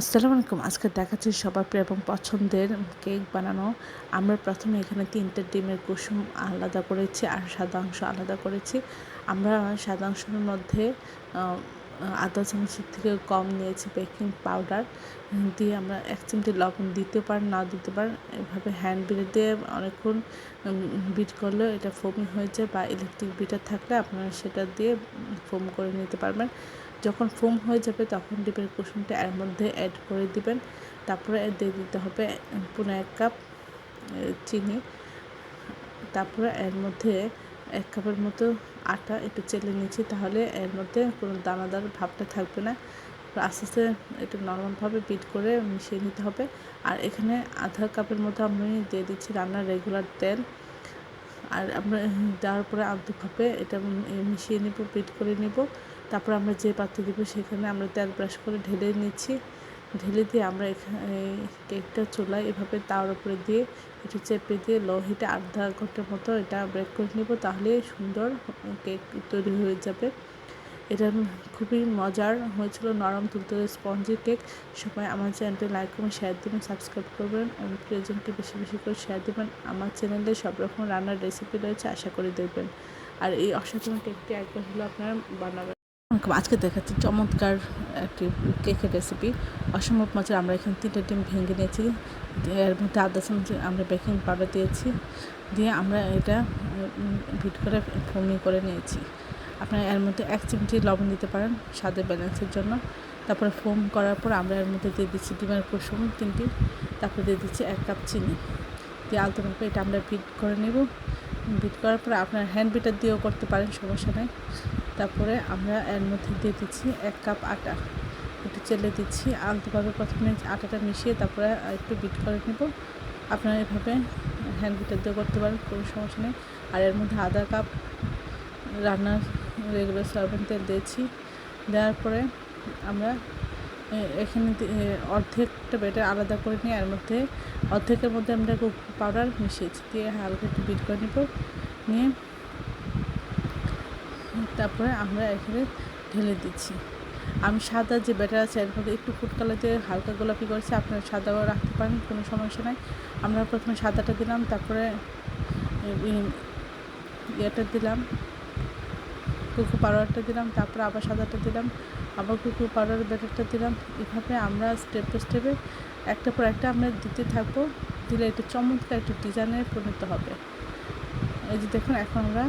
আসসালামু আলাইকুম। আজকে দেখাচ্ছি সবার প্রিয় এবং পছন্দের কেক বানানো। আমরা প্রথমে এখানে ৩ টে ডিমের কুসুম আলাদা করেছি আর সাদা অংশ আলাদা করেছি। আমরা সাদা অংশের মধ্যে আ আধা চামচের থেকে কম নিয়েছি বেকিং পাউডার দিয়ে আমরা ১ চিমটি লবণ দিতে পারেন, নাও দিতে পারেন। এভাবে হ্যান্ড বিটার দিয়ে অনেকক্ষণ বিট করলেও এটা ফোমি হয়ে যায়, বা ইলেকট্রিক বিটার থাকলে আপনারা সেটা দিয়ে ফোম করে নিতে পারবেন। যখন ফোম হয়ে যাবে তখন ডিমের কুসুমটা এর মধ্যে অ্যাড করে দিবেন। তারপরে দিয়ে দিতে হবে পৌনে ১ কাপ চিনি। তারপরে এর মধ্যে ১ কাপের মতো আটা একটু চেলে নিচ্ছি, তাহলে এর মধ্যে কোনো দানাদার ভাবটা থাকবে না। আস্তে আস্তে একটু নরমালভাবে বিট করে মিশিয়ে নিতে হবে। আর এখানে আধা কাপের মতো আমি দিয়ে দিচ্ছি রান্নার রেগুলার তেল। আর আমরা দেওয়ার পরে আলতোভাবে এটা মিশিয়ে নিব, বিট করে নিব। তারপর আমরা যে পাত্রে দিব সেখানে আমরা তেল ব্রাশ করে ঢেলে নিচ্ছি। ঢেলে দিয়ে আমরা এই কেকটা চুলায় এভাবে তাওয়ার উপরে দিয়ে একটু চেপে দিয়ে লো হিটে আধা ঘন্টার মতো এটা বেক করে নিব, তাহলে সুন্দর কেক তৈরি হয়ে যাবে। এটা খুবই মজার হয়েছিল, নরম তুলতুলে স্পঞ্জি কেক। সবাই আমার চ্যানেলটি লাইক করুন, শেয়ার দেবেন, সাবস্ক্রাইব করবেন এবং প্রিয়জনকে বেশি বেশি করে শেয়ার দেবেন। আমার চ্যানেলে সব রকম রান্নার রেসিপি রয়েছে, আশা করি দেখবেন। আর এই অসাধারণ কেকটি একবার হলো আপনারা বানাবেন। আজকে দেখাচ্ছি চমৎকার একটি কেকের রেসিপি, অসম্ভব মজার। আমরা এখানে 3টে ডিম ভেঙে নিয়েছি, এর মধ্যে আধা চামচ আমরা বেকিং পাউডার দিয়েছি, দিয়ে আমরা এটা বিট করে ফোমি করে নিয়েছি। আপনারা এর মধ্যে 1 চিমটি লবণ দিতে পারেন স্বাদের ব্যালেন্সের জন্য। তারপরে ফোম করার পর আমরা এর মধ্যে দিয়ে দিচ্ছি ডিমের কুসুম 3টি, তারপরে দিয়ে দিচ্ছি 1 কাপ চিনি দিয়ে আলতোভাবে এটা আমরা বিট করে নেব। বিট করার পরে আপনারা হ্যান্ড বিটার দিয়েও করতে পারেন, সমস্যা নেই। তারপরে আমরা এর মধ্যে দিয়ে দিচ্ছি 1 কাপ আটা, একটু চেলে দিচ্ছি আলতোভাবে। প্রথমে আটাটা মিশিয়ে তারপরে একটু বিট করে নেব। আপনারা এভাবে হ্যান্ড বিটার দিয়েও করতে পারেন, কোনো সমস্যা নেই। আর এর মধ্যে আধা কাপ রান্নার রেগুলার সয়াবিন তেল দিয়েছি। দেওয়ার পরে আমরা এখানে অর্ধেকটা ব্যাটার আলাদা করে নিয়ে এর মধ্যে অর্ধেকের মধ্যে আমরা কোকো পাউডার মিশিয়েছি, দিয়ে হালকা একটু বিট করে নেব। নিয়ে তারপরে আমরা এখানে ঢেলে দিচ্ছি। আমি সাদা যে ব্যাটার আছে এর মধ্যে একটু ফুড কালার দিয়ে হালকা গোলাপি করেছি, আপনারা সাদাও রাখতে পারেন, কোনো সমস্যা নাই। আমরা প্রথমে সাদাটা দিলাম, তারপরে ইয়েটা দিলাম, কোকো পাউডারটা দিলাম, তারপরে আবার সাদাটা দিলাম, আবার কোকো পাউডারের ব্যাটারটা দিলাম। এভাবে আমরা স্টেপ বাই স্টেপে একটা পর একটা আমরা দিতে থাকবো, দিলে একটু চমৎকার একটু ডিজাইনে পরিণত হবে। এই যে দেখুন, এখন আমরা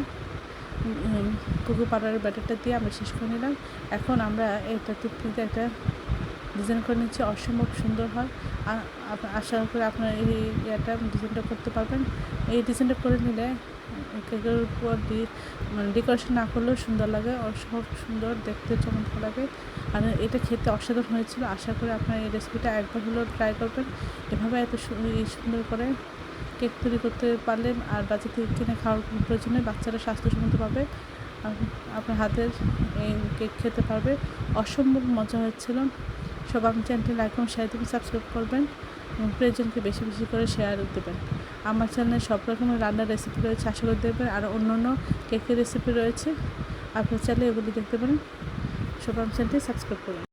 কোকো পাউডারের ব্যাটারটা দিয়ে আমরা শেষ করে নিলাম। এখন আমরা এটা টুথপিকে একটা ডিজাইন করে নিচ্ছি, অসম্ভব সুন্দর হয়। আশা করি আপনারা এই ডিজাইনটা করতে পারবেন। এই ডিজাইনটা করে নিলে কেকের উপর ডেকোরেশন না করলেও সুন্দর লাগে, অসম্ভব সুন্দর দেখতে, চমৎকার লাগে। আর এটা খেতে অসাধারণ হয়েছিল। আশা করি আপনারা এই রেসিপিটা একবার হলেও ট্রাই করবেন। এভাবে এত সুন্দর করে কেক তৈরি করতে পারলেন আর বাজার থেকে কিনে খাওয়ার কোনো প্রয়োজন নেই, বাচ্চারা স্বাস্থ্যসম্মতভাবে আপনার হাতের এই কেক খেতে পারবে। অসম্ভব মজা হচ্ছিল। সব আমার চ্যানেলটি লাইক করুন, শেয়ার দেবেন, সাবস্ক্রাইব করবেন এবং প্রিয়জনকে বেশি বেশি করে শেয়ার দেবেন। আমার চ্যানেলে সব রকমের রান্নার রেসিপি রয়েছে, আশা করে দেখবেন। আর অন্য অন্য কেকের রেসিপি রয়েছে, আপনার চাইলে এগুলি দেখতে পারেন। সব আমার চ্যানেলটি সাবস্ক্রাইব করুন।